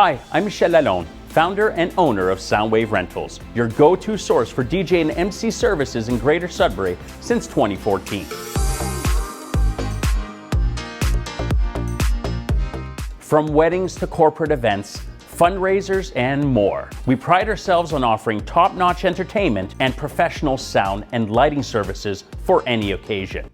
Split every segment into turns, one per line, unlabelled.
Hi, I'm Michel Lalonde, founder and owner of Sound.wav Rentals, your go-to source for DJ and MC services in Greater Sudbury since 2014. From weddings to corporate events, fundraisers, and more, we pride ourselves on offering top-notch entertainment and professional sound and lighting services for any occasion.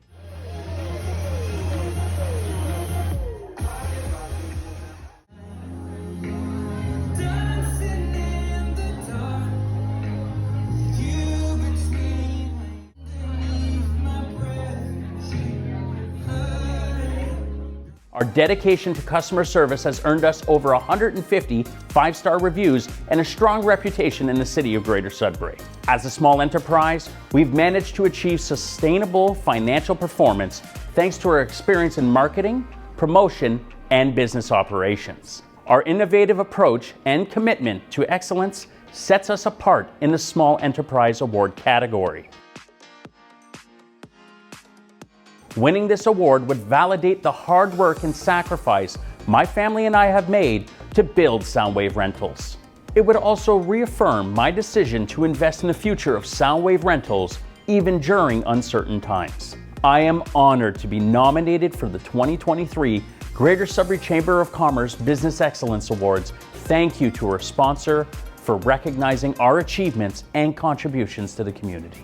Our dedication to customer service has earned us over 150 five-star reviews and a strong reputation in the city of Greater Sudbury. As a small enterprise, we've managed to achieve sustainable financial performance thanks to our experience in marketing, promotion, and business operations. Our innovative approach and commitment to excellence sets us apart in the Small Enterprise Award category. Winning this award would validate the hard work and sacrifice my family and I have made to build Sound.wav Rentals. It would also reaffirm my decision to invest in the future of Sound.wav Rentals even during uncertain times. I am honored to be nominated for the 2023 Greater Sudbury Chamber of Commerce Business Excellence Awards. Thank you to our sponsor for recognizing our achievements and contributions to the community.